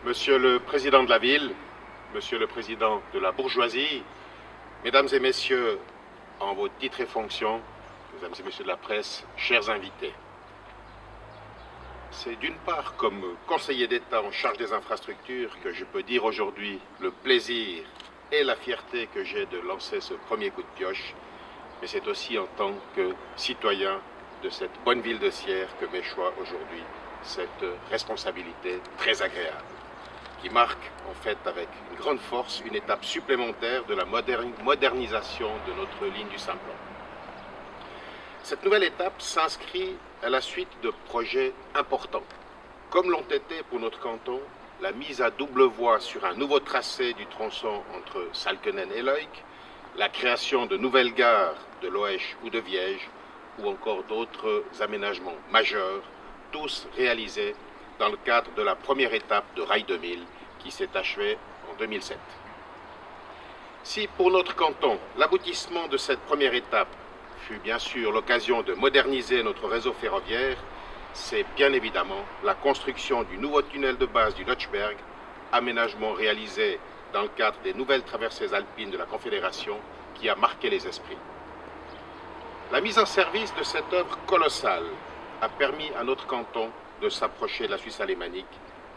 Monsieur le Président de la Ville, Monsieur le Président de la bourgeoisie, Mesdames et Messieurs, en vos titres et fonctions, Mesdames et Messieurs de la presse, chers invités. C'est d'une part comme conseiller d'État en charge des infrastructures que je peux dire aujourd'hui le plaisir et la fierté que j'ai de lancer ce premier coup de pioche, mais c'est aussi en tant que citoyen de cette bonne ville de Sierre que m'échoit aujourd'hui cette responsabilité très agréable, qui marque en fait avec une grande force une étape supplémentaire de la modernisation de notre ligne du Simplon. Cette nouvelle étape s'inscrit à la suite de projets importants, comme l'ont été pour notre canton la mise à double voie sur un nouveau tracé du tronçon entre Salkenen et Leuk, la création de nouvelles gares de Loèche ou de Viège, ou encore d'autres aménagements majeurs, tous réalisés dans le cadre de la première étape de Rail 2000 qui s'est achevée en 2007. Si pour notre canton, l'aboutissement de cette première étape fut bien sûr l'occasion de moderniser notre réseau ferroviaire, c'est bien évidemment la construction du nouveau tunnel de base du Lötschberg, aménagement réalisé dans le cadre des nouvelles traversées alpines de la Confédération, qui a marqué les esprits. La mise en service de cette œuvre colossale a permis à notre canton de s'approcher de la Suisse alémanique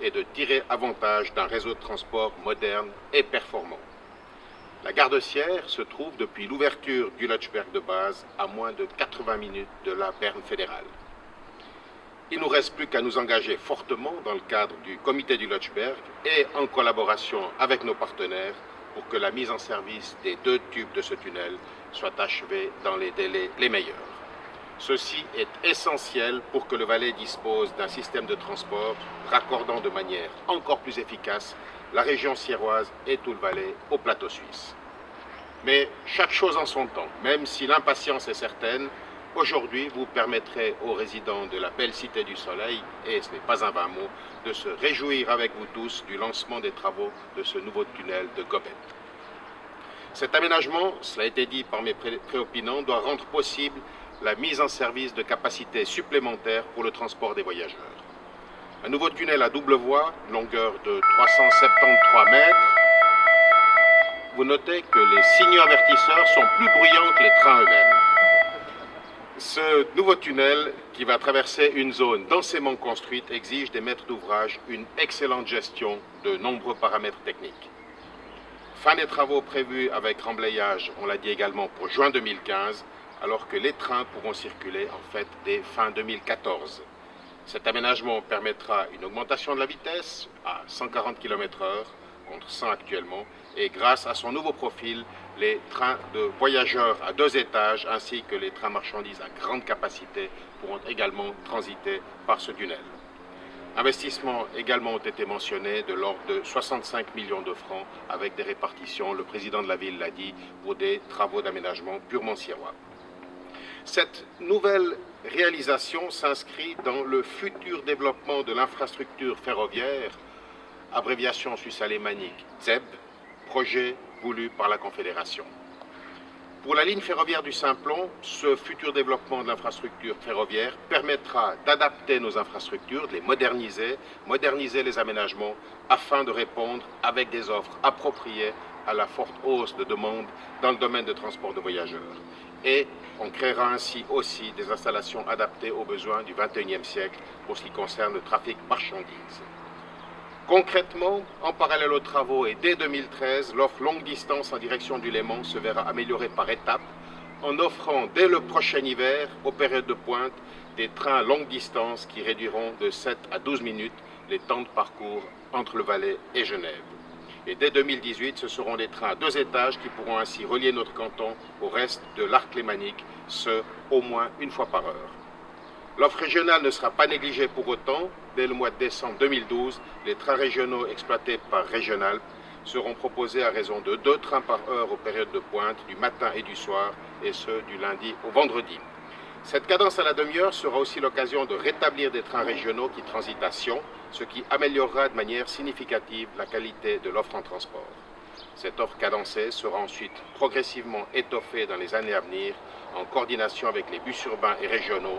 et de tirer avantage d'un réseau de transport moderne et performant. La gare de Sierre se trouve depuis l'ouverture du Lötschberg de base à moins de 80 minutes de la Berne fédérale. Il ne nous reste plus qu'à nous engager fortement dans le cadre du comité du Lötschberg et en collaboration avec nos partenaires pour que la mise en service des 2 tubes de ce tunnel soit achevée dans les délais les meilleurs. Ceci est essentiel pour que le Valais dispose d'un système de transport raccordant de manière encore plus efficace la région sierroise et tout le Valais au plateau suisse. Mais chaque chose en son temps, même si l'impatience est certaine, aujourd'hui vous permettrez aux résidents de la belle Cité du Soleil, et ce n'est pas un vain mot, de se réjouir avec vous tous du lancement des travaux de ce nouveau tunnel de Gobet. Cet aménagement, cela a été dit par mes préopinants, doit rendre possible la mise en service de capacités supplémentaires pour le transport des voyageurs. Un nouveau tunnel à double voie, longueur de 373 mètres. Vous notez que les signaux avertisseurs sont plus bruyants que les trains eux-mêmes. Ce nouveau tunnel, qui va traverser une zone densément construite, exige des maîtres d'ouvrage une excellente gestion de nombreux paramètres techniques. Fin des travaux prévus avec remblayage, on l'a dit également, pour juin 2015, alors que les trains pourront circuler en fait dès fin 2014. Cet aménagement permettra une augmentation de la vitesse à 140 km/h contre 100 actuellement, et grâce à son nouveau profil, les trains de voyageurs à 2 étages ainsi que les trains marchandises à grande capacité pourront également transiter par ce tunnel. Investissements également ont été mentionnés de l'ordre de 65 millions de francs avec des répartitions, le président de la ville l'a dit, pour des travaux d'aménagement purement sierrois. Cette nouvelle réalisation s'inscrit dans le futur développement de l'infrastructure ferroviaire, abréviation suisse-alémanique ZEB, projet voulu par la Confédération. Pour la ligne ferroviaire du Simplon, ce futur développement de l'infrastructure ferroviaire permettra d'adapter nos infrastructures, de les moderniser les aménagements afin de répondre avec des offres appropriées à la forte hausse de demande dans le domaine de transport de voyageurs. Et on créera ainsi aussi des installations adaptées aux besoins du XXIe siècle pour ce qui concerne le trafic marchandises. Concrètement, en parallèle aux travaux et dès 2013, l'offre longue distance en direction du Léman se verra améliorée par étapes en offrant dès le prochain hiver, aux périodes de pointe, des trains longue distance qui réduiront de 7 à 12 minutes les temps de parcours entre le Valais et Genève. Et dès 2018, ce seront des trains à 2 étages qui pourront ainsi relier notre canton au reste de l'arc lémanique, ce au moins une fois par heure. L'offre régionale ne sera pas négligée pour autant. Dès le mois de décembre 2012, les trains régionaux exploités par Régional seront proposés à raison de 2 trains par heure aux périodes de pointe, du matin et du soir, et ce du lundi au vendredi. Cette cadence à la demi-heure sera aussi l'occasion de rétablir des trains régionaux qui transitent à Sion, ce qui améliorera de manière significative la qualité de l'offre en transport. Cette offre cadencée sera ensuite progressivement étoffée dans les années à venir en coordination avec les bus urbains et régionaux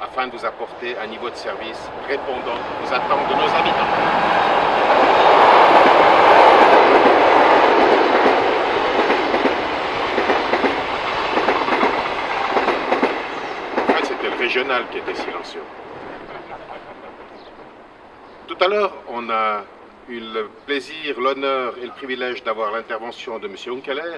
afin de vous apporter un niveau de service répondant aux attentes de nos habitants. régional qui était silencieux. Tout à l'heure, on a eu le plaisir, l'honneur et le privilège d'avoir l'intervention de M. Unkeler,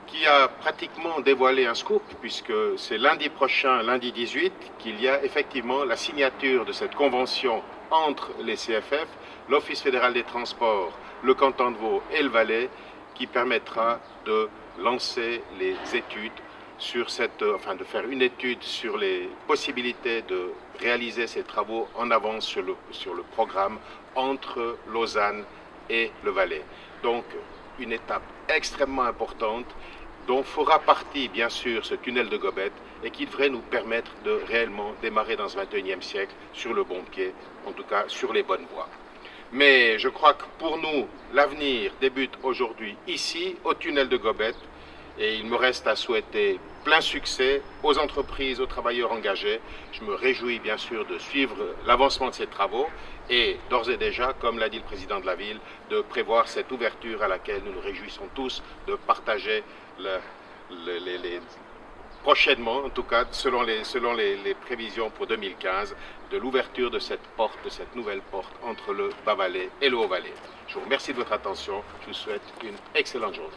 qui a pratiquement dévoilé un scoop, puisque c'est lundi prochain, lundi 18, qu'il y a effectivement la signature de cette convention entre les CFF, l'Office fédéral des transports, le canton de Vaud et le Valais, qui permettra de lancer les études sur de faire une étude sur les possibilités de réaliser ces travaux en avance sur le programme entre Lausanne et le Valais. Donc, une étape extrêmement importante dont fera partie, bien sûr, ce tunnel de Gobette et qui devrait nous permettre de réellement démarrer dans ce XXIe siècle sur le bon pied, en tout cas sur les bonnes voies. Mais je crois que pour nous, l'avenir débute aujourd'hui ici, au tunnel de Gobette, et il me reste à souhaiter plein succès aux entreprises, aux travailleurs engagés. Je me réjouis bien sûr de suivre l'avancement de ces travaux et d'ores et déjà, comme l'a dit le président de la ville, de prévoir cette ouverture à laquelle nous nous réjouissons tous de partager prochainement, en tout cas selon les prévisions pour 2015, de l'ouverture de cette porte, de cette nouvelle porte entre le Bas-Valais et le Haut-Valais. Je vous remercie de votre attention, je vous souhaite une excellente journée.